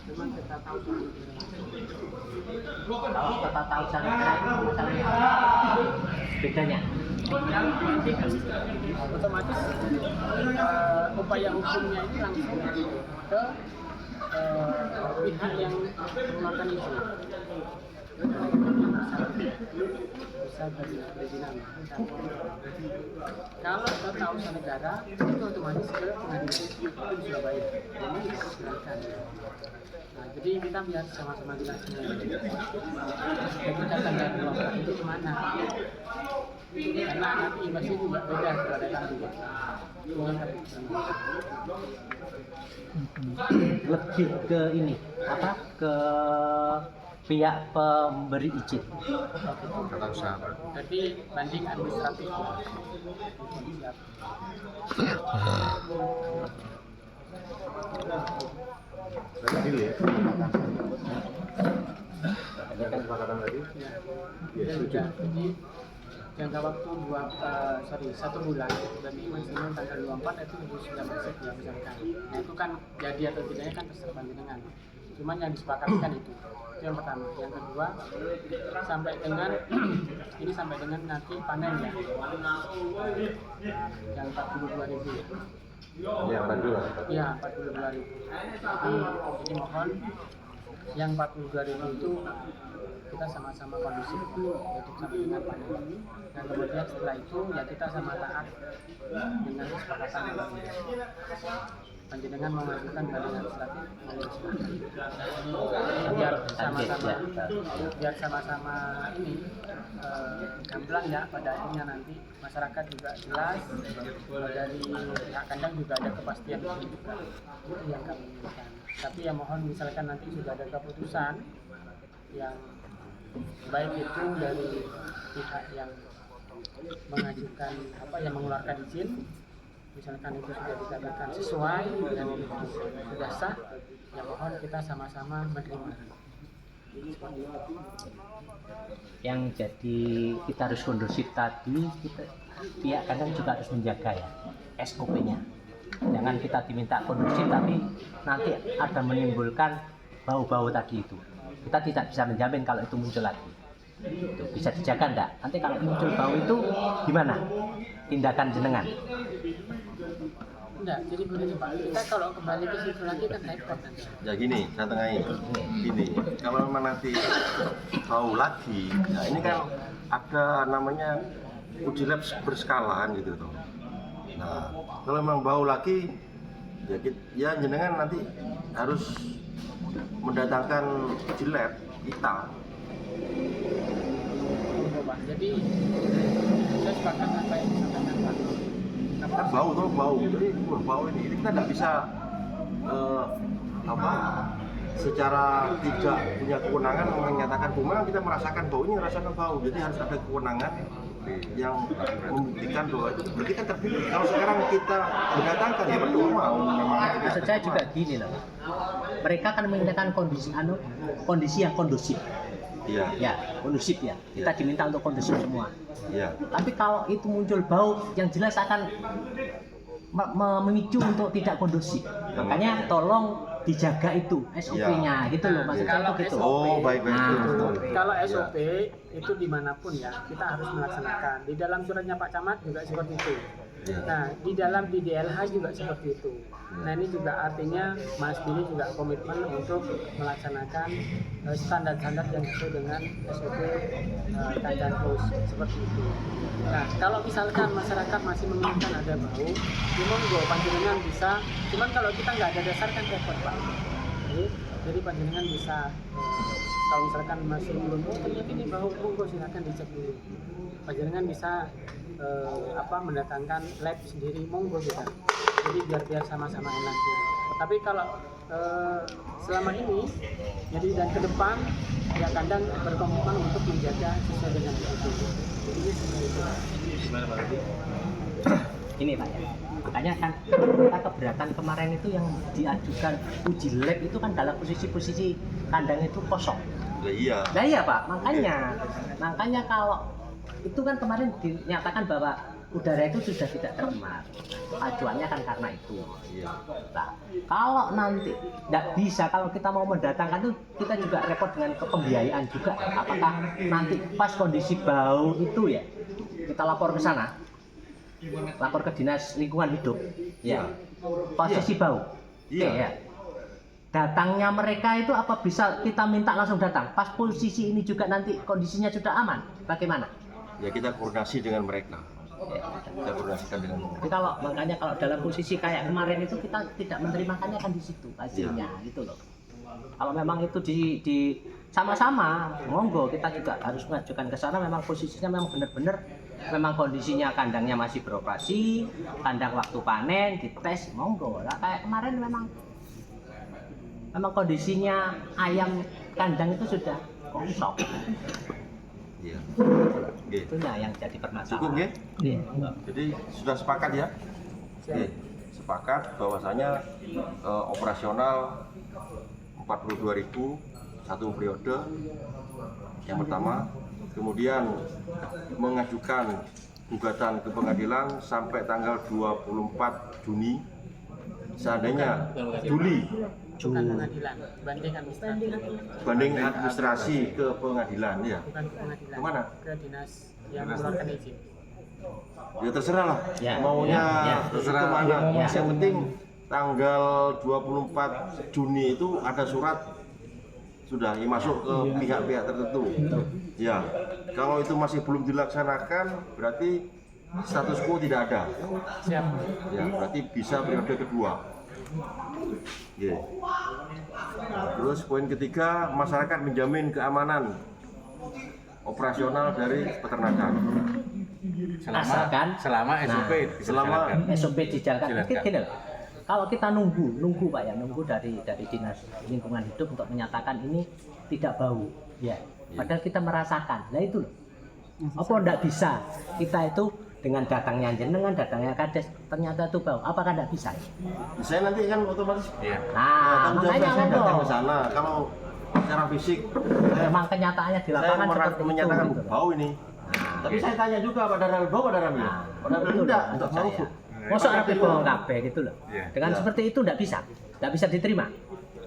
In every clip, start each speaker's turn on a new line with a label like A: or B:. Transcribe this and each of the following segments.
A: Cuman kita tahu kalau kita tahu bedanya otomatis upaya hukumnya ini langsung ke pihak yang mengeluarkan izin. Bisa berizin. Kalau tata usaha negara itu otomatis ke pengadilan di Surabaya. Ini silakan. Nah, jadi kita biar sama-sama jelasnya. Jadi tanggal 24 itu kemana? Karena nanti imbasnya juga beda pada kami.
B: Lebih ke ini apa ke pihak pemberi izin.
C: Tata usaha.
A: Jadi banding administratif.
C: Deal ya. Ada kesepakatan tadi? Ya, setuju.
A: Jadi jangka waktu 1 bulan, berarti maksimum tanggal 24 itu sudah masuk ya misalkan. Nah itu kan jadi atau tidaknya kan terserah panjenengan. Cuman yang disepakatkan itu yang pertama. Yang kedua sampai dengan ini sampai dengan nanti panen ya, yang 42.000 ya.
C: Yang kedua.
A: Iya 42.000. Jadi mohon yang 42.000 itu kita sama-sama kondusif yaitu sampai dengan panen. Dan kemudian setelah itu ya kita sama taat dengan kesepakatan panjenengan mengajukan banding administratif biar sama-sama ini gamblang ya pada akhirnya nanti masyarakat juga jelas dari pihak kandang juga ada kepastian juga itu yang kami inginkan. Tapi ya mohon misalkan nanti sudah ada keputusan yang baik itu dari pihak yang mengajukan yang mengeluarkan izin, misalkan itu sudah dikatakan sesuai dan itu sudah sah, ya mohon kita sama-sama menerima.
B: Yang jadi kita harus kondusif tadi, pihak kandang juga harus menjaga ya SOP-nya. Jangan kita diminta kondusif tapi nanti ada menimbulkan bau-bau tadi itu. Kita tidak bisa menjamin kalau itu muncul lagi. Itu bisa dijaga enggak? Nanti kalau muncul bau itu gimana? Tindakan jenengan?
A: Enggak, jadi begini Pak, kita kalau kembali ke situ lagi kan repot nanti.
C: Ya gini, saya tengahin. Gini, kalau memang nanti bau lagi, ya ini kan ada namanya uji lab berskala gitu tuh. Nah, kalau memang bau lagi, ya jenengan nanti harus mendatangkan uji lab kita.
A: Jadi saya sepakat apa yang disampaikan Pak.
C: Kan bau tuh bau, jadi bau ini kita tidak bisa secara tidak punya kewenangan menyatakan bahwa kita merasakan bau ini jadi harus ada kewenangan yang membuktikan bahwa itu berarti kan terbukti. Kalau sekarang kita mendatangkan ya percuma memang.
B: Maksud saya juga gini loh, mereka kan menginginkan kondisi yang kondusif.
C: Iya.
B: Ya, kondusif ya. Kita diminta untuk kondusif semua.
C: Iya.
B: Tapi kalau itu muncul bau, yang jelas akan memicu untuk tidak kondusif. Makanya tolong dijaga itu SOP-nya, gitu loh maksud saya itu gitu.
C: Oh, baik.
A: Kalau SOP itu dimanapun ya kita harus melaksanakan. Di dalam suratnya Pak Camat juga seperti itu. Nah, di dalam DLH juga seperti itu. Nah, ini juga artinya Mas Billy juga komitmen untuk melaksanakan standar-standar yang sesuai dengan SOP kandang terus seperti itu. Nah, kalau misalkan masyarakat masih menginginkan ada bau, monggo panjenengan bisa. Cuman kalau kita nggak ada dasar kan repot Pak. Jadi panjenengan bisa kalau misalkan masih belum ternyata ini bau, monggo silakan dicek dulu. Panjenengan bisa mendatangkan lab sendiri, monggo kita. Jadi biar sama-sama enaknya. Tapi kalau selama ini jadi dan ke depan ya kandang berkomitmen untuk menjaga sesuai dengan itu. Ini seperti itu.
D: Gimana Pak Rudi?
B: Ini Pak ya, makanya kan kita keberatan kemarin itu yang diajukan uji lab itu kan dalam posisi kandang itu kosong.
C: Iya.
B: Nah iya Pak, makanya kalau itu kan kemarin dinyatakan bahwa udara itu sudah tidak tercemar. Acuannya kan karena itu.
C: Iya.
B: Nah, kalau nanti tidak bisa, kalau kita mau mendatangkan itu kita juga repot dengan pembiayaan juga. Apakah nanti pas kondisi bau itu ya kita lapor ke sana, lapor ke dinas lingkungan hidup, ya posisi bau.
C: Iya.
B: Oke, ya. Datangnya mereka itu apa bisa kita minta langsung datang? Pas posisi ini juga nanti kondisinya sudah aman, bagaimana?
C: Ya kita koordinasi dengan mereka. Kita koordinasikan dengan mereka.
B: Jadi makanya kalau dalam posisi kayak kemarin itu kita tidak menerima kan di situ hasilnya gitu loh. Kalau memang itu di sama-sama, monggo kita juga harus mengajukan ke sana. Memang posisinya memang benar-benar memang kondisinya kandangnya masih beroperasi, kandang waktu panen dites, monggo. Nah, kayak kemarin memang kondisinya ayam kandang itu sudah kosong.
C: Iya. Oke.
B: Itunya yang jadi permasalahan.
C: Cukup ya?
B: Iya.
C: Jadi sudah sepakat ya? Oke. Sepakat bahwasanya operasional 42.000 satu periode yang pertama, kemudian mengajukan gugatan ke pengadilan sampai tanggal 24 Juni. Seandainya Juli
A: Bukan pengadilan,
C: banding administrasi ke pengadilan ya.
A: bukan ke pengadilan.
C: Kemana?
A: Ke dinas yang mengeluarkan izin.
C: Ya terserah lah,
B: Ya,
C: maunya
B: ya,
C: terserah mana.
B: Ya.
C: Yang penting tanggal 24 Juni itu ada surat sudah masuk ke pihak-pihak tertentu. Ya, kalau itu masih belum dilaksanakan berarti status quo tidak ada.
A: Siap.
C: Ya, berarti bisa periode kedua. Ya. Terus poin ketiga, masyarakat menjamin keamanan operasional dari peternakan.
D: Selama SOP
C: selama
B: SOP dijalankan.
D: Silakan.
B: Mungkin gini loh, kalau kita nunggu Pak ya, nunggu dari dinas lingkungan hidup untuk menyatakan ini tidak bau, ya. Padahal kita merasakan, nah itu loh. Apa enggak bisa kita itu dengan datangnya jenengan, datangnya kades, ternyata itu bau, apakah enggak bisa?
C: saya nanti kan otomatis
D: Iya.
B: Nah,
C: tanggung jawab
B: makanya
C: saya datang
B: ngomong.
C: ke sana. Kalau secara fisik
B: Memang kenyataannya di
C: saya
B: lapangan seperti itu,
C: menyatakan
B: gitu loh.
C: bau ini. Tapi saya tanya juga pada Ramil, bau pada Ramil?
B: Nah,
C: Pada Ramil
B: itu
C: enggak,
B: loh,
C: untuk
B: maksud
C: bau.
B: saya. Masa rapi bohong kabeh gitu loh.
D: Iya.
B: Dengan
C: Iya.
B: seperti itu enggak bisa diterima.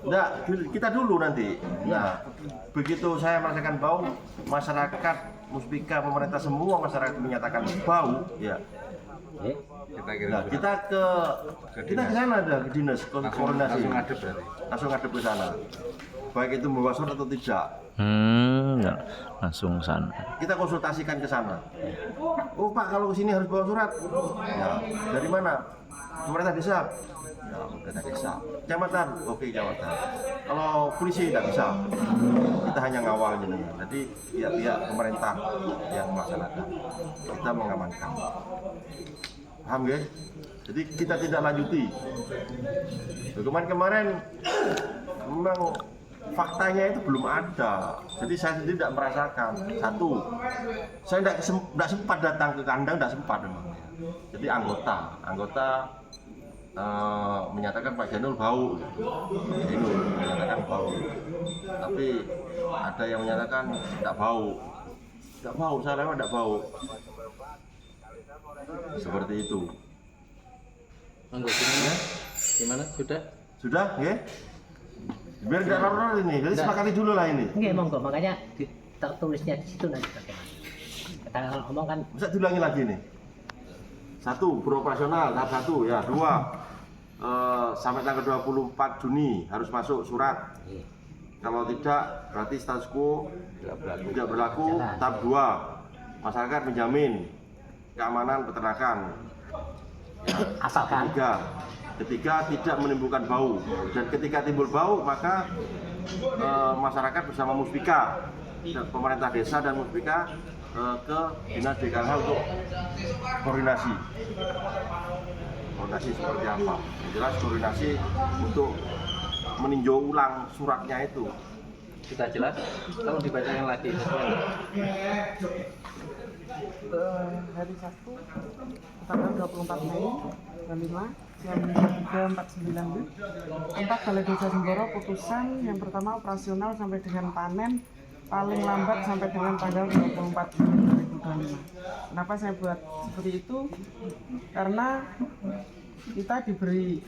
C: Enggak, kita dulu nanti. Nah, begitu saya merasakan bau, masyarakat, Muspika, pemerintah semua masyarakat menyatakan bau, ya.
B: Ya.
D: Kita kirim
C: Nah,
D: surat.
C: kita ke sana ada ke dinas koordinasi.
D: langsung ngadep berarti.
C: Langsung ngadep ke sana. Baik itu membawa surat atau tidak.
E: Ya, langsung sana.
C: Kita konsultasikan ke sana. Oh Pak, kalau ke sini harus bawa surat. Ya, dari mana? Pemerintah desa. Ya, pemerintah desa. Kecamatan, oke kecamatan. Kalau polisi tidak bisa. Kita hanya ngawal ini. Jadi pihak-pihak pemerintah yang melaksanakan. Kita mengamankan. Paham ya? Jadi kita tidak lanjuti. Kemarin memang faktanya itu belum ada. Jadi saya sendiri tidak merasakan. Satu, saya tidak sempat datang ke kandang, tidak sempat memang. Jadi anggota menyatakan Pak Janul bau. Janul menyatakan bau. Tapi ada yang menyatakan tidak bau. Tidak bau, saya lewat tidak bau. Seperti itu.
D: Monggo gimana? Gimana? Sudah?
C: Sudah, ya? Biar tidak loror ini. Jadi sepakati dulu lah ini.
B: Oke, monggo, makanya tertulisnya di situ nanti bagaimana. Kita kalau ngomong kan
C: Bisa diulangi lagi nih. Satu, beroperasional tahap 1 ya. 2, sampai tanggal 24 Juni harus masuk surat. Kalau tidak, berarti status quo tidak berlaku. Tahap 2, masyarakat menjamin keamanan peternakan. Ya.
B: asalkan
C: Ketiga, tidak menimbulkan bau. Dan ketika timbul bau, maka masyarakat bersama Muspika, pemerintah desa dan Muspika ke dinas DKLH untuk koordinasi. Koordinasi seperti apa? Yang jelas koordinasi untuk meninjau ulang suratnya itu.
D: Sudah jelas? Tolong dibacakan lagi.
A: Hari Sabtu tanggal 24 Mei 25 jam 3.49 tempat Balai Desa Semboro putusan yang pertama operasional sampai dengan panen paling lambat sampai dengan tanggal 24 Juni 2025. Kenapa saya buat seperti itu? Karena kita diberi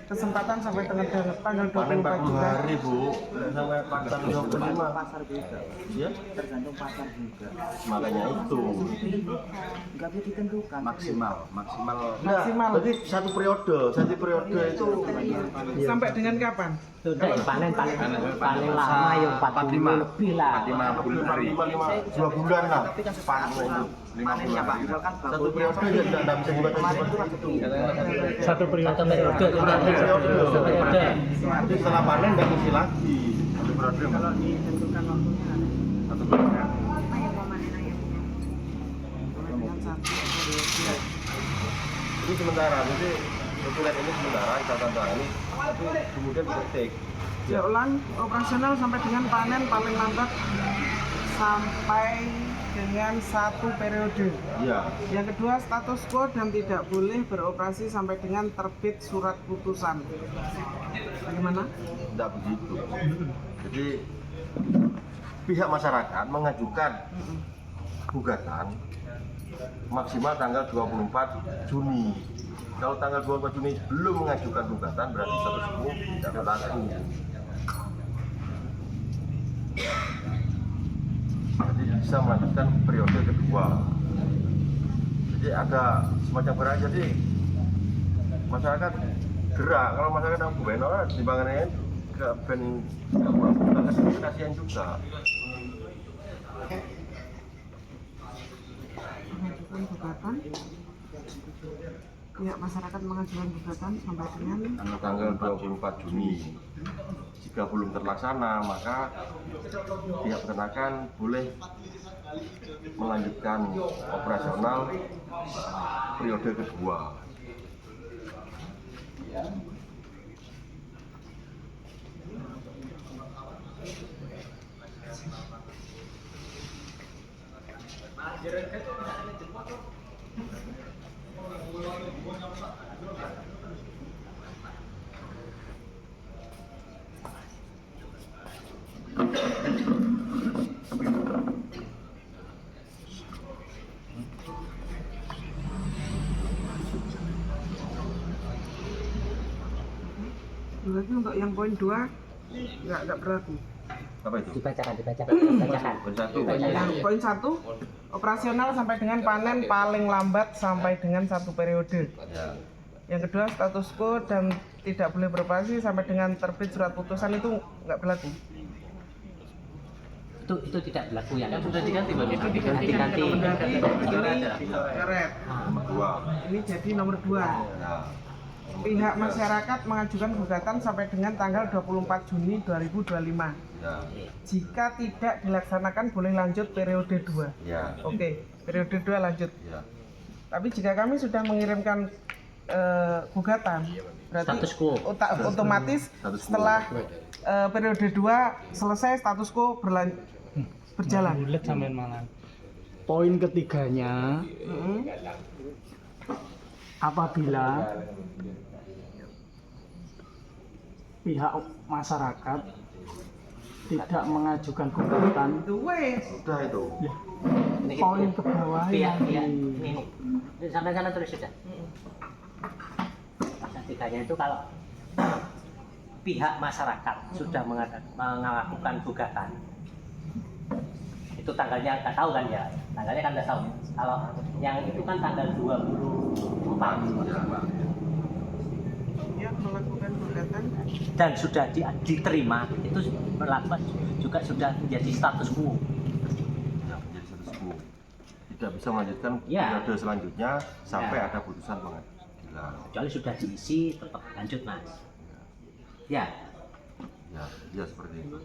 A: kesempatan sampai dengan tanggal 24
C: Panen 40
A: Juni.
C: hari Bu, sampai tanggal 25.
F: Pasar beda,
C: Ya,
F: tergantung pasar juga.
C: makanya itu.
F: Nggak bisa ditentukan.
C: Maksimal.
A: Maksimal.
C: Berarti satu periode itu
A: Sampai dengan kapan?
B: Sudah ya, panen paling lama ya 40 lebih lah.
C: 5 hari. 2 bulan lah. Panen itu.
F: Panennya Pak, misalkan
C: Satu periode ya tidak bisa dibaca seperti itu.
B: Satu periode.
C: Satu periode. Nanti setelah panen nggak ngisi lagi. Satu periode.
A: Kalau ditentukan waktunya ada.
C: Satu periode.
A: Dengan satu periode.
C: Ini sementara, jadi dokumen ini sementara kita tanda ini, tapi kemudian diketik.
A: Ya ulang operasional sampai dengan panen paling lambat sampai dengan satu periode.
C: Iya.
A: Yang kedua status quo dan tidak boleh beroperasi sampai dengan terbit surat putusan. Bagaimana?
C: Tidak begitu. Jadi pihak masyarakat mengajukan gugatan maksimal tanggal 24 Juni. Kalau tanggal 24 Juni belum mengajukan gugatan berarti status quo tidak berlaku. Jadi bisa melanjutkan periode kedua. Jadi ada semacam gerak, jadi masyarakat gerak. Kalau masyarakat yang bueno dibangunnya ke ben kasihan juga.
A: Mengajukan gugatan. Pihak masyarakat mengajukan gugatan sampai dengan
C: Tanggal 24 Juni. Jika belum terlaksana, maka pihak peternakan boleh melanjutkan operasional periode kedua.
A: berarti untuk yang poin 2 nggak berlaku.
C: Apa itu?
B: Dibacakan.
C: Poin satu.
A: Yang poin 1 operasional sampai dengan panen paling lambat sampai dengan satu periode.
C: Ya.
A: Yang kedua status quo dan tidak boleh beroperasi sampai dengan terbit surat putusan itu nggak berlaku.
B: Itu tidak berlaku ya.
D: Yang sudah diganti Pak.
B: Diganti.
A: Berarti ini karet.
C: Nomor 2.
A: Ini jadi nomor 2.
C: Ya.
A: Pihak masyarakat mengajukan gugatan sampai dengan tanggal 24 Juni 2025.
C: Ya.
A: Jika tidak dilaksanakan boleh lanjut periode 2.
C: Ya.
A: Oke, periode 2 lanjut.
C: Ya.
A: Tapi jika kami sudah mengirimkan gugatan, berarti
B: Status quo.
A: otomatis
C: Status quo.
A: setelah periode 2 selesai status quo berjalan.
G: Poin ketiganya,
A: Mm-mm.
G: apabila pihak masyarakat tidak mengajukan gugatan,
A: The way.
C: Sudah itu.
G: poin ke bawah
B: Pihak
G: yang
B: ini. Sampai sana terus sudah. Ketiganya itu kalau pihak masyarakat sudah melakukan gugatan, itu tanggalnya nggak tahu kan ya, tanggalnya kan nggak tahu. Kalau yang itu kan tanggal 24
A: Ya, melakukan gugatan.
B: dan sudah diterima, itu berlaku juga sudah menjadi status quo.
C: Ya, menjadi status quo. Tidak bisa melanjutkan
B: Ya.
C: periode selanjutnya sampai
B: Ya.
C: ada putusan pengadilan.
B: Kecuali sudah diisi tetap lanjut mas. Ya,
C: Ya seperti itu.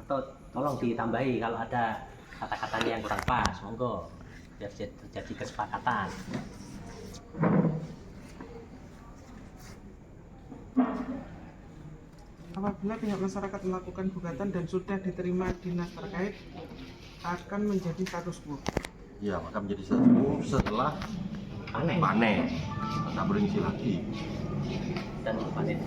B: atau tolong ditambahi kalau ada kata-katanya yang kurang pas, monggo biar terjadi kesepakatan.
H: Apabila pihak masyarakat melakukan gugatan dan sudah diterima dinas terkait, akan menjadi status quo.
C: Ya, maka menjadi satu setelah
B: Panen
C: panen. Nggak boleh ngisi lagi.
B: dan panen.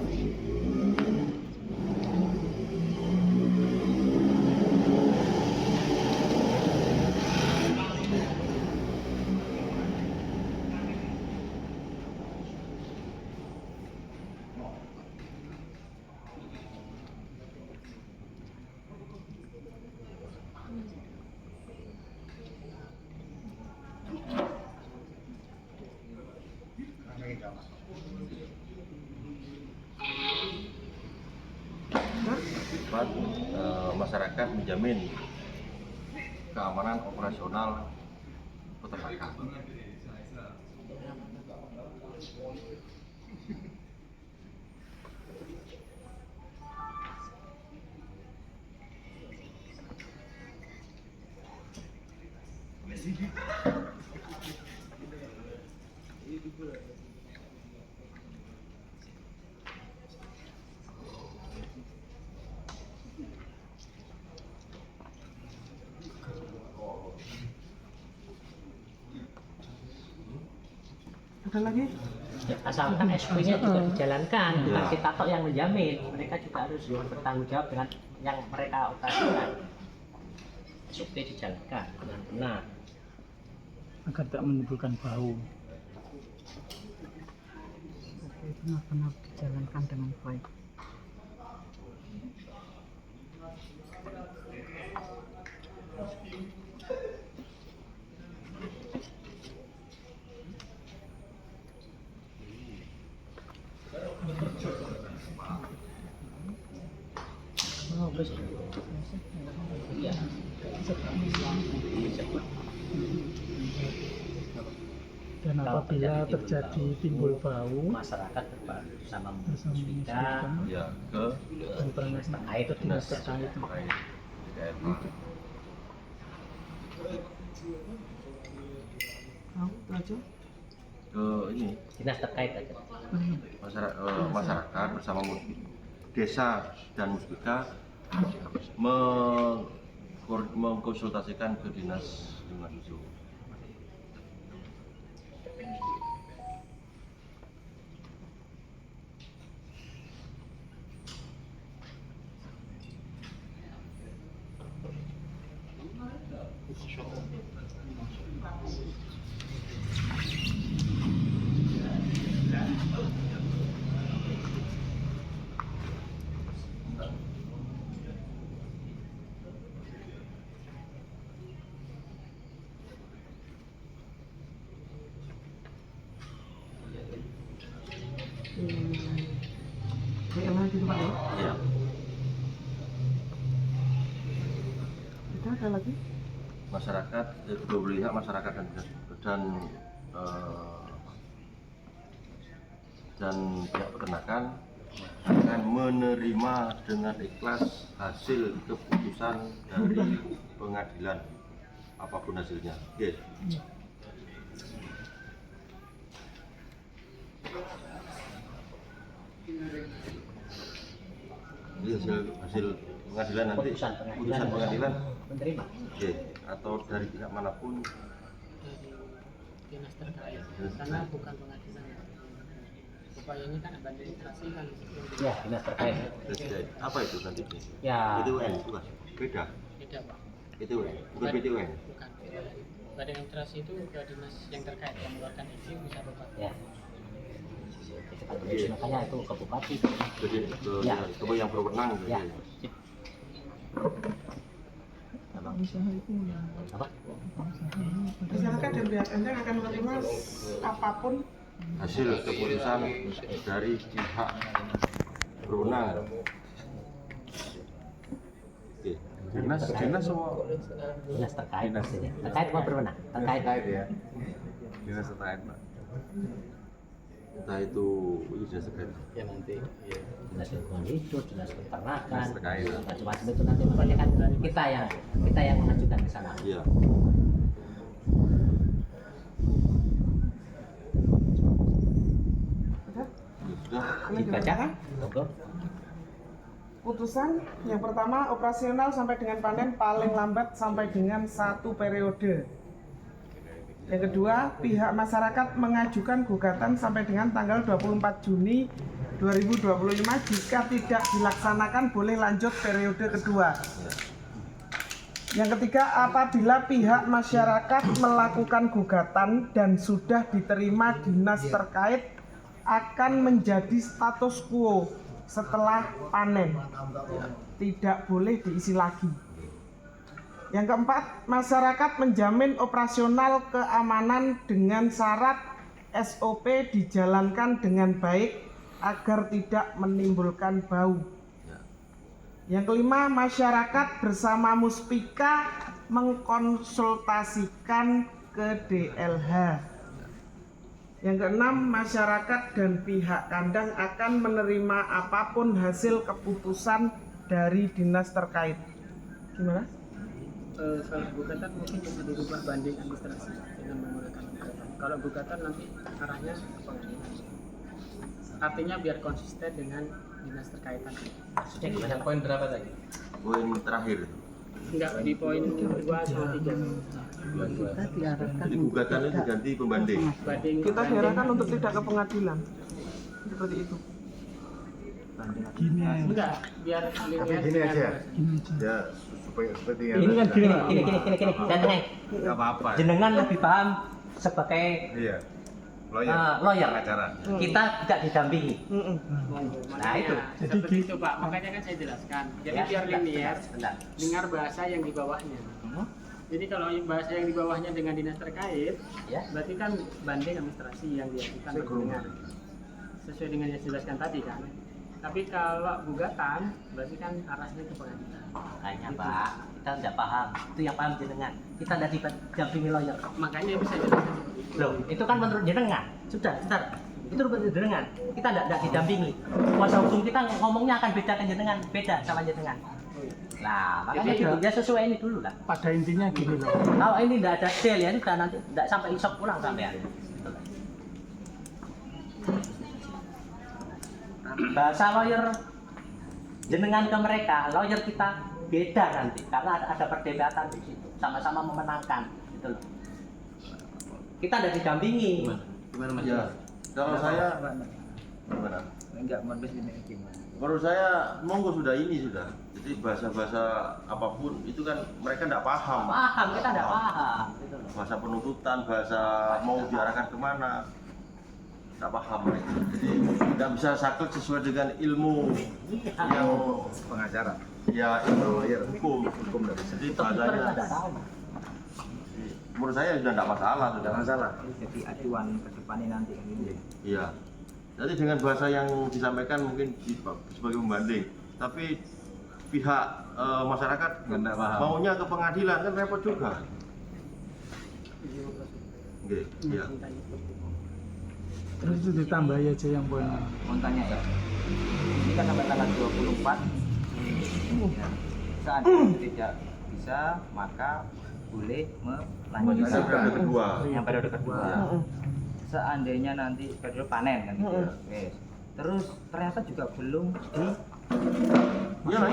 C: Sifat masyarakat menjamin keamanan operasional peternakan.
H: Ada lagi?
B: Ya, asalkan SOP-nya juga dijalankan, bukan kita tok yang menjamin, mereka juga harus bertanggung jawab dengan yang mereka operasikan. SOP dijalankan benar-benar.
G: agar tak menimbulkan bau.
F: Itu benar-benar dijalankan dengan baik.
B: Oh, bos. Iya.
G: Dan apabila terjadi timbul bau,
B: Masyarakat bersama
G: bersama
B: kita
C: Ya, ke
G: dinas
B: terkait
G: dinas terkait.
C: terkait.
H: Itu aja.
C: Ke ini
B: dinas terkait aja.
C: masyarakat bersama desa dan Musbika mengkonsultasikan ke dinas lingkungan hidup.
H: Yang lain gitu Pak ya?
C: Iya.
H: Kita ada lagi?
C: Masyarakat kedua belah pihak masyarakat dan pihak peternakan akan menerima dengan ikhlas hasil keputusan dari pengadilan apapun hasilnya. Oke. Ini hasil pengadilan nanti,
B: Putusan
C: putusan pengadilan,
B: menerima.
C: oke, atau dari pihak manapun.
A: dari dinas terkait karena bukan pengadilan. Upaya ini kan administrasi kan.
B: Ya, dinas terkait.
C: Apa itu nanti?
B: Ya.
C: PTUN bukan? Beda.
A: Beda Pak.
C: PTUN, bukan PTUN.
A: Bukan. Badan administrasi itu ke dinas yang terkait yang mengeluarkan izin bisa Bapak.
B: Ya. Makanya itu ke bupati.
C: Jadi
B: Ya.
C: ke yang berwenang.
B: Ya.
C: Gitu.
B: Sip. Apa?
H: Masyarakat dan pihak Anda akan menerima apapun
C: Hasil keputusan dari pihak berwenang. Oke. Dinas semua.
B: Dinas terkait maksudnya. Terkait apa berwenang? Terkait.
C: Ya. Dinas terkait, Pak. Entah itu dinas terkait.
D: Ya nanti. Ya.
B: Dinas lingkungan hidup, dinas peternakan,
C: Dinas terkait.
B: macam-macam itu nanti pokoknya kan kita yang mengajukan ke sana.
C: Iya. Ya, sudah.
B: Dibaca, monggo.
H: putusan yang pertama operasional sampai dengan panen paling lambat sampai dengan 1 periode. Yang kedua, pihak masyarakat mengajukan gugatan sampai dengan tanggal 24 Juni 2025. Jika tidak dilaksanakan boleh lanjut periode kedua. Yang ketiga, apabila pihak masyarakat melakukan gugatan dan sudah diterima dinas terkait akan menjadi status quo setelah panen, tidak boleh diisi lagi. Yang keempat, masyarakat menjamin operasional keamanan dengan syarat SOP dijalankan dengan baik agar tidak menimbulkan bau. Yang kelima, masyarakat bersama Muspika mengkonsultasikan ke DLH. Yang keenam, masyarakat dan pihak kandang akan menerima apapun hasil keputusan dari dinas terkait. Gimana?
A: Kalau gugatan mungkin bisa dirubah banding administrasi dengan menggunakan gugatan. Kalau gugatan nanti arahnya ke pengadilan. Artinya biar konsisten dengan dinas terkait tadi.
D: Yang poin berapa tadi?
C: Poin terakhir.
A: Enggak di poin 2 sama 3.
F: Kita diarahkan
C: Jadi gugatannya diganti pembanding.
A: Banding
H: Kita diarahkan untuk tidak ke pengadilan. Seperti itu.
G: Gini,
A: enggak biar linear.
I: Gini aja.
G: gini aja.
I: Ya, supaya seperti yang
G: Ini kan gini, Pak.
B: Gini. Ganteng.
I: nggak apa-apa.
B: Jenengan lebih paham sebagai
I: Iya. Lawyer.
B: lawyer.
I: Pengacara.
B: Kita tidak didampingi.
A: Nah
B: itu.
A: Seperti itu Pak, makanya kan saya jelaskan. Jadi
B: Ya,
A: biar linear,
B: sebentar.
A: dengar bahasa yang di bawahnya. Jadi kalau bahasa yang di bawahnya dengan dinas terkait,
B: Ya.
A: berarti kan banding administrasi yang diajukan oleh pendengar. Sesuai dengan yang dijelaskan tadi kan. Tapi kalau gugatan, berarti kan arahnya ke pengadilan.
B: Makanya Pak, kita tidak paham. Itu yang paham jenengan. Kita tidak didampingi lawyer.
A: Makanya bisa jelaskan seperti itu.
B: Loh, itu kan menurut jenengan. Sudah, sebentar. Itu menurut jenengan. Kita tidak didampingi. Kuasa hukum kita ngomongnya akan bedakan jenengan, beda sama jenengan. Nah, makanya
A: Jadi,
B: dulu ya sesuai ini dulu lah.
G: Pada intinya gini loh.
B: Kalau ini tidak ada deal ya, sudah nanti tidak sampai isok pulang sampai. Bahasa lawyer jenengan ke mereka, lawyer kita beda nanti karena ada perdebatan di situ, sama-sama memenangkan, gitu loh. Kita tidak didampingi.
D: Gimana Mas?
C: Ya, kalau saya gimana?
D: Enggak, gimana?
C: Menurut saya monggo sudah ini sudah. Jadi bahasa-bahasa apapun itu kan mereka tidak paham.
B: Paham, kita tidak paham, gitu loh.
C: Bahasa penuntutan, bahasa mau diarahkan kemana, tidak paham mereka. Jadi tidak bisa saklek sesuai dengan ilmu yang
I: Pengacara.
C: ya ilmu hukum. Jadi bahasanya
B: Tidak tahu.
C: menurut saya sudah tidak masalah sudah.
I: Nggak masalah.
D: Jadi acuan ke depannya nanti kan ini.
C: Iya. Jadi dengan bahasa yang disampaikan mungkin sebagai pembanding, tapi pihak masyarakat
I: Nggak paham.
C: maunya ke pengadilan kan repot juga. Oke, iya.
G: Terus itu ditambahi aja yang poin.
D: Mau tanya ya. Ini kan sampai tanggal 24. Ya. Seandainya tidak bisa, maka boleh melanjutkan
C: Periode kedua.
D: yang periode kedua. Seandainya nanti periode panen kan gitu ya. Wes. Terus ternyata juga belum di
C: Iya lah.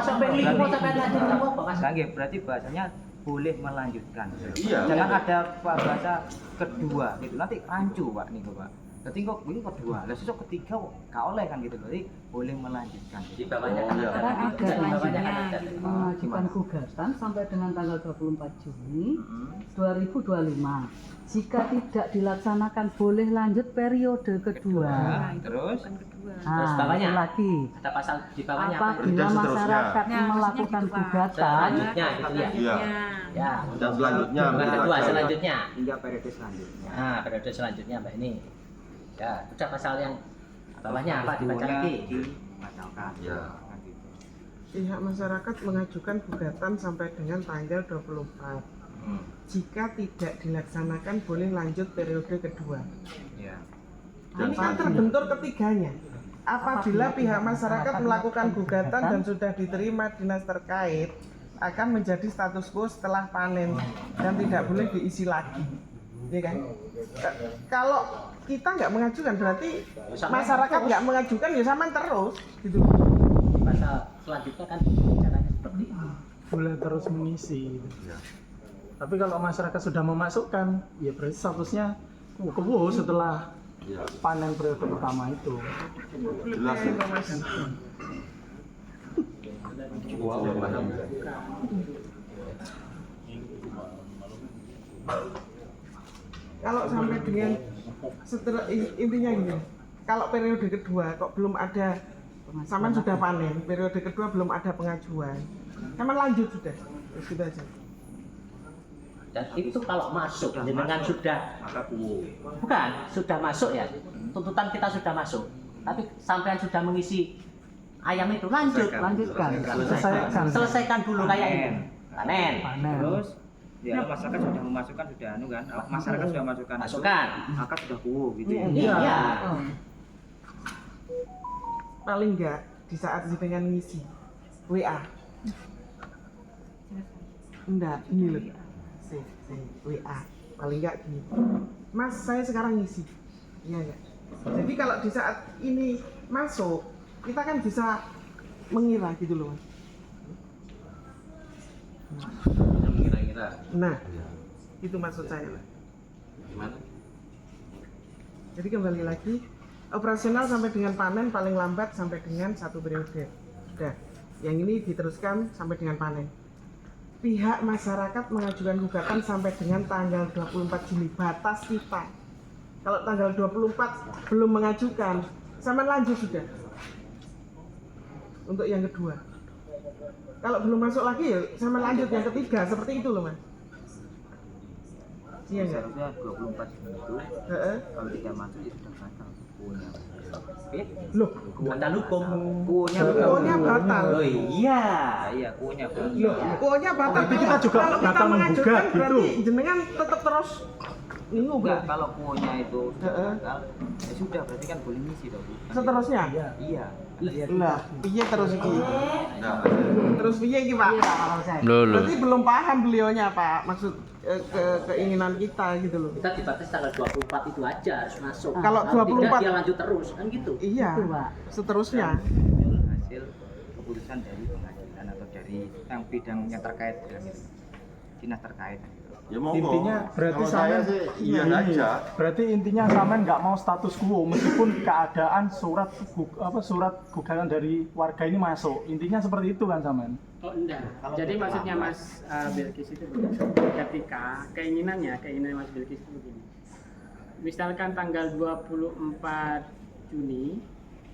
B: Sampai lingkungan sampai lanjut apa Mas?
D: Kan nggih, berarti bahasanya boleh melanjutkan.
C: Iya.
D: Jangan ada bahasa kedua gitu. Nanti rancu Pak niku Pak. Jadi kok ini kedua, lah sesuk ketiga kok gak oleh kan gitu. Jadi boleh melanjutkan.
B: Di bawahnya kan
C: iya.
B: ada.
F: Sekarang ada
B: Di bawahnya kan
F: lanjutnya
B: ada.
F: mengajukan gugatan sampai dengan tanggal 24 Juni 2025. Jika tidak dilaksanakan boleh lanjut periode kedua.
D: Terus
B: Terus bawahnya?
F: itu lagi.
B: Ada pasal di bawahnya apa?
F: Apabila
C: Dan seterusnya.
F: masyarakat melakukan gugatan
B: Selanjutnya gitu ya.
C: Iya.
B: Ya.
C: Dan selanjutnya
B: Bukan kedua, selanjutnya.
D: hingga periode selanjutnya.
B: Nah, periode selanjutnya Mbak ini. Ya, sudah pasal yang bawahnya apa dibaca lagi?
D: Dibacakan.
C: Ya.
D: Kan gitu.
H: Pihak masyarakat mengajukan gugatan sampai dengan tanggal 24. Jika tidak dilaksanakan boleh lanjut periode kedua.
D: Ya.
H: Nah, ini kan terbentur ketiganya. Apabila pihak masyarakat melakukan gugatan dan sudah diterima dinas terkait akan menjadi status quo setelah panen dan tidak boleh diisi lagi. Ya kan? Kalau kita nggak mengajukan berarti masyarakat nggak mengajukan ya sama terus gitu.
B: Pasal selanjutnya kan caranya seperti itu.
G: Boleh terus mengisi. Tapi kalau masyarakat sudah memasukkan, ya berarti statusnya kuwu setelah panen periode pertama itu.
C: Jelas ya.
H: Kalau sampai dengan setelah intinya gini, kalau periode kedua kok belum ada, Saman sudah panen, periode kedua belum ada pengajuan, Saman lanjut sudah aja.
B: Dan itu kalau masuk dengan sudah bukan sudah masuk ya, tuntutan kita sudah masuk, tapi sampean sudah mengisi ayam itu lanjutkan. Selesaikan dulu kayak ini panen.
D: Terus ya masyarakat sudah memasukkan sudah kan, masyarakat sudah masukkan, akad sudah kuwu gitu ya.
B: Iya.
H: Paling enggak di saat jenengan ngisi WA. Enggak, ini loh. WA. Paling enggak gini. Mas, saya sekarang ngisi. Iya enggak? Jadi kalau di saat ini masuk, kita kan bisa mengira gitu loh, Mas. Nah, itu maksud saya.
C: Gimana?
H: Jadi kembali lagi, operasional sampai dengan panen paling lambat sampai dengan 1 periode. Sudah, yang ini diteruskan sampai dengan panen. Pihak masyarakat mengajukan gugatan sampai dengan tanggal 24 Juni, batas kita. Kalau tanggal 24 belum mengajukan, sama lanjut sudah. Untuk yang kedua. Kalau belum masuk lagi ya sama lanjut yang ketiga, seperti itu loh, Mas. Iya enggak?
D: Seharusnya 24 Juni itu kalau tidak masuk itu sudah batal kuwunya.
H: Loh,
B: Batal hukum.
H: kuwunya batal.
B: Oh iya.
D: Iya, kuwunya batal.
H: Loh, kuwunya batal.
G: Tapi kita juga
H: kalau kita
G: bakal
H: mengajukan
G: menggugat,
H: berarti
G: gitu.
H: jenengan tetap terus ini
D: Enggak, kalau kuwunya itu sudah
H: Heeh.
D: batal, ya sudah berarti kan boleh ngisi dong. Bu.
H: seterusnya.
D: Iya.
H: Lah, piye terus iki?
C: Nah,
H: Terus piye iki, Pak?
E: Loh.
H: Berarti belum paham beliaunya, Pak. Maksud keinginan kita gitu loh.
B: Kita dibatasi tanggal 24 itu aja harus masuk.
H: Kalau
B: Kalau
H: 24
B: tidak dia lanjut terus kan gitu.
H: Iya. Seterusnya.
D: Muncul hasil keputusan dari pengadilan atau dari yang bidang yang terkait dengan itu. Dinas terkait.
C: ya monggo.
G: Intinya berarti
C: Kalau saya
G: Saman
C: sih iya
G: ini,
C: aja.
G: Berarti intinya Saman nggak mau status quo meskipun keadaan surat gugatan dari warga ini masuk. Intinya seperti itu kan Saman?
A: Oh enggak. Jadi maksudnya Mas Bilkis itu begini. Ketika keinginan Mas Bilkis itu begini. Misalkan tanggal 24 Juni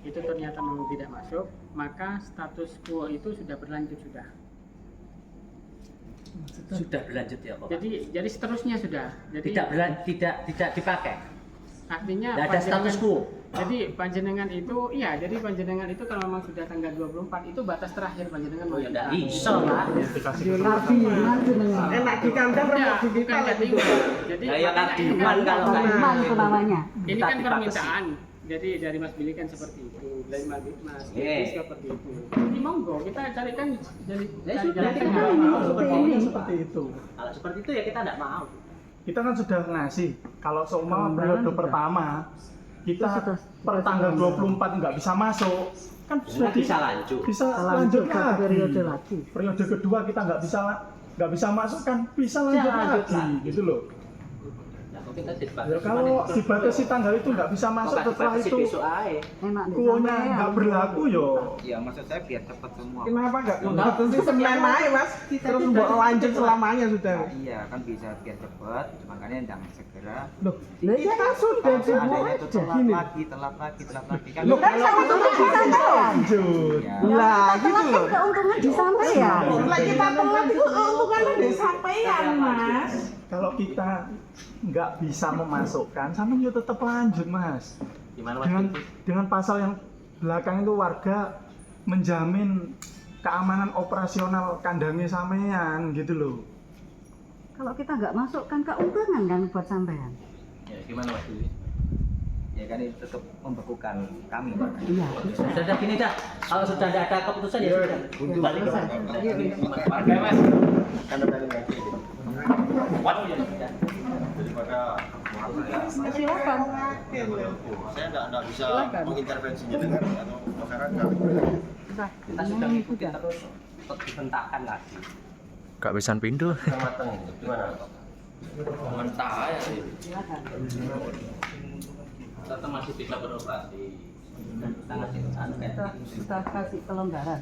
A: itu ternyata memang tidak masuk, maka status quo itu sudah berlanjut sudah.
B: Sudah berlanjut ya Pak.
A: Jadi seterusnya sudah. Jadi
B: tidak dipakai.
A: artinya
B: Tidak ada status quo.
A: Jadi panjenengan itu panjenengan itu kalau memang sudah tanggal 24 itu batas terakhir panjenengan
B: Oh ya
A: mengajukan.
B: enggak bisa lah.
H: Enak di kandang
A: Ya,
H: rembuk di
A: bukan
H: kita
A: katingan. Jadi
B: Ya, ya,
A: makanya ini
B: katingan
A: kan-
B: kalau kayak
F: Iman itu namanya.
A: ini kan
B: Kita
A: permintaan. Jadi dari Mas Billy kan seperti itu, dari Mas Billy seperti itu. Jadi monggo kita carikan cari jalan tengah.
G: Sepertinya seperti itu.
B: Kalau seperti itu ya kita tidak mau.
G: Kita kan sudah ngasih kalau seumpama periode pertama kita per tanggal 24 nggak bisa masuk kan sudah
B: Bisa lanjut.
G: bisa
F: Lanjut
G: lanjut
F: ke
G: lagi.
F: periode lagi.
G: Periode kedua kita nggak bisa masuk kan bisa lanjut lagi gitu loh.
B: Ya, kita
G: Ya, kalau dibatasi tanggal itu nggak bisa masuk setelah itu
B: besok aja.
F: Enak deh,
G: kuonya
F: sampean.
G: nggak berlaku yo.
D: Ya maksud saya biar cepat semua.
H: Kenapa enggak? Betul sih Senin aja, Mas. Terus mbok lanjut selamanya sudah.
D: Nah, iya kan bisa biar cepat, makanya jangan segera.
H: Loh,
F: Lah iya kan sudah
D: Kalau
F: dibuat
D: seandainya itu
F: aja.
D: telat lagi kan.
H: Loh, kan sama
F: Untungan di sampean.
G: Lanjut.
D: Ya.
H: lah gitu
F: Telat
H: loh.
F: kan keuntungan di sampean.
H: Lah kita telat itu untungannya di sampean, Mas.
G: Kalau kita nggak bisa memasukkan, sama yo tetap lanjut mas.
B: Gimana
G: Dengan pasal yang belakang itu warga menjamin keamanan operasional kandangnya sampean gitu loh.
F: Kalau kita nggak masuk kan keuntungan kan buat sampean.
B: Ya, gimana Mas Billy?
D: Ya kan itu tetap membekukan kami.
F: Iya.
B: Sudah gini dah. Kalau sudah tidak ada keputusan ya sudah. Balik ke sana. Oke Mas.
C: Kan ada lagi
B: What? Ya sudah.
C: daripada
F: Silakan.
C: Saya nggak bisa
F: Silakan.
C: mengintervensinya dengan atau masyarakat.
F: Sudah,
B: Kita sudah mengikuti terus untuk dibentakkan lagi.
E: Gak bisa pindah.
C: Kita mateng, gimana?
B: Mentah ya sih.
F: Silakan.
B: Tetap masih bisa beroperasi. Kita ngasih
F: Sudah kasih kelonggaran.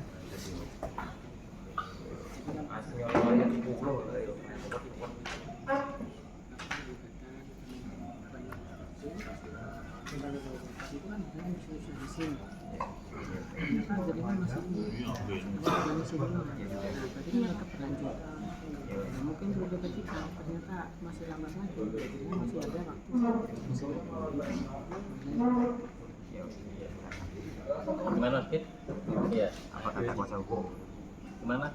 A: Mungkin berbeda kita ternyata masih lama lagi, masih ada waktu.
B: Gimana Fit? Iya.
I: Apa kata kuasa hukum?
B: Gimana?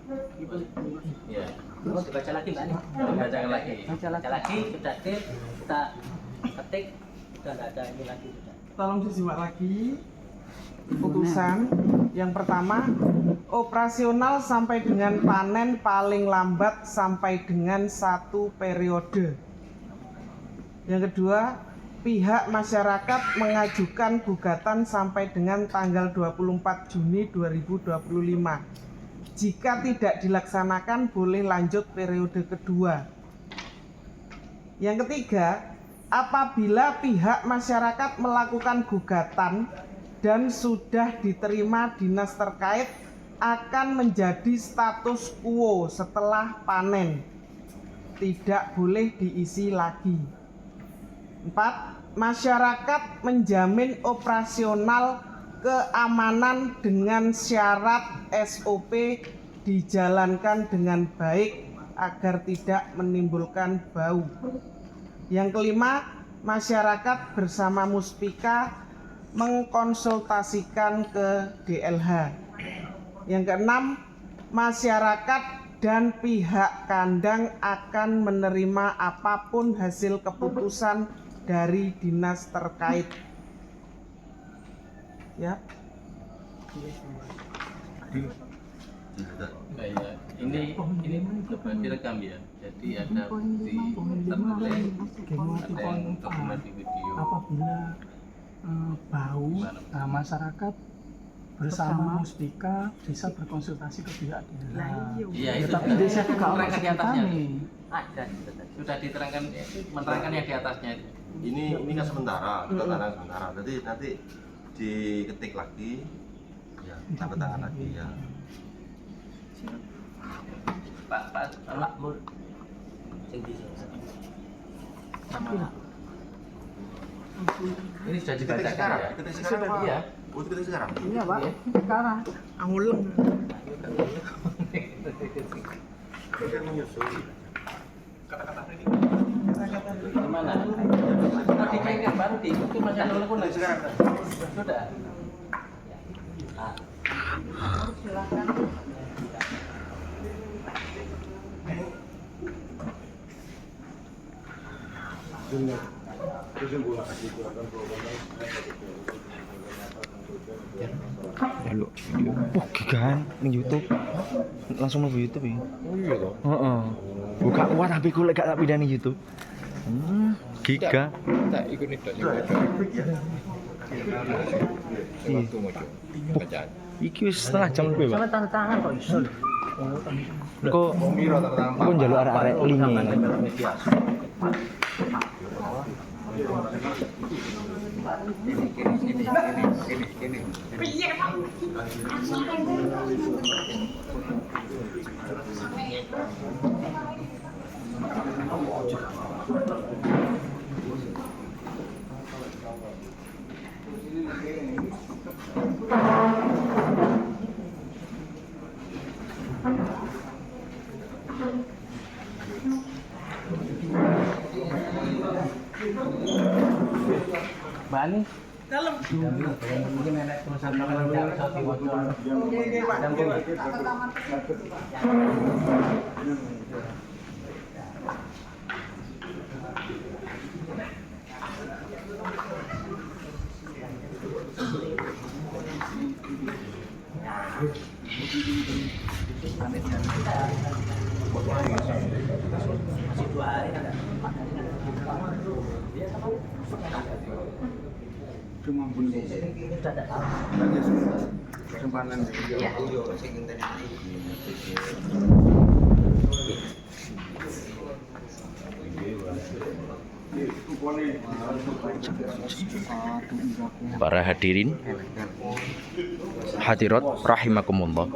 B: Iya. Terus dibaca lagi Mbak nih. Baca lagi. Baca lagi. Sudah kita ketik. Sudah nggak ada ini lagi sudah.
H: Tolong disimak lagi putusan. Yang pertama, operasional sampai dengan panen paling lambat sampai dengan 1 periode. Yang kedua, pihak masyarakat mengajukan gugatan sampai dengan tanggal 24 Juni 2025. Jika tidak dilaksanakan, boleh lanjut periode kedua. Yang ketiga, apabila pihak masyarakat melakukan gugatan dan sudah diterima dinas terkait, akan menjadi status quo setelah panen. Tidak boleh diisi lagi. 4. Masyarakat menjamin operasional keamanan dengan syarat SOP dijalankan dengan baik agar tidak menimbulkan bau. Yang kelima, masyarakat bersama Muspika mengkonsultasikan ke DLH. Yang keenam, masyarakat dan pihak kandang akan menerima apapun hasil keputusan dari dinas terkait. Ya.
J: Kayak ini direkam ya. Jadi ada bukti tertulis, ada yang dokumen di video.
G: Apabila bau, masyarakat bersama Muspika bisa berkonsultasi ke pihak DLH.
J: Iya, itu
G: Tapi desa itu kalau
J: diterangkan di atasnya.
G: nih.
J: Ada, sudah diterangkan, menerangkan yang di atasnya.
C: Ini kan sementara, kita tanda sementara. Jadi nanti diketik lagi, ya tanda tangan lagi ya.
B: Pak Mur.
J: Ini sudah
C: Ketik
J: dibacakan
C: sekarang,
J: ya?
C: ketik sekarang. Pak.
J: Iya.
C: Oh, ketik sekarang.
F: Iya Pak, sekarang.
H: Anguleng.
C: Kan menyusul.
J: Gimana? Kalau dikaitkan baru diikuti macam dulu pun
C: Ketik sekarang.
J: sudah.
F: Silakan.
E: Lalu video. Wah, gigan ning YouTube. Langsung mlebu YouTube ya.
I: Oh iya toh.
E: Heeh. Buka kuat tapi ku lek gak tak pindani YouTube. Giga.
I: Tak ikut nih tak juga. Waktu mau bacaan.
E: Iki wis setengah jam lebih, Pak.
B: Sama tanda tangan kok iso.
E: Kok
I: Miro tentang
E: kok njaluk arek-arek linge.
B: Mbak Ani,
H: Dalam.
B: mungkin enak tulisan tangan yang bisa diwajib.
H: Oke, Pak.
E: Para hadirin hadirat rahimakumullah.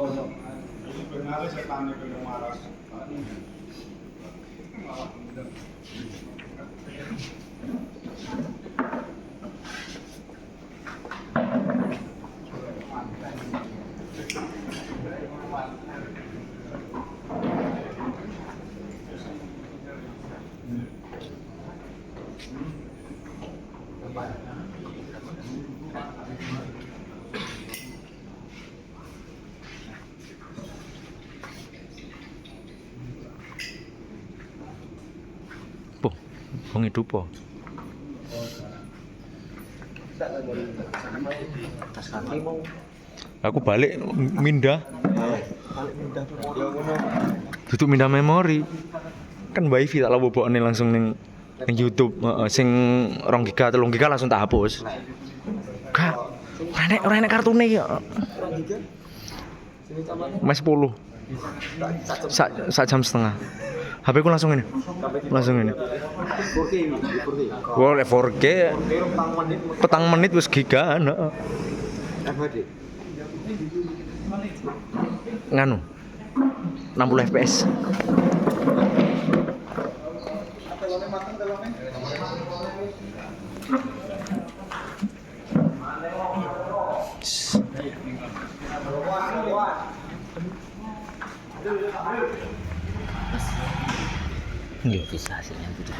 E: Wong hidup po. Aku balik mindah. Tutup mindah memori. Kan wifi tak lobokne langsung ning YouTube, sing 2 giga 3 giga langsung tak hapus. Kak, ora enek kartune iki. Mas 10. Sak jam setengah. HP ku langsung ini. Boleh 4K. Petang menit wis giga ana. Nganu. 60 fps.
B: Bisa hasilnya 70.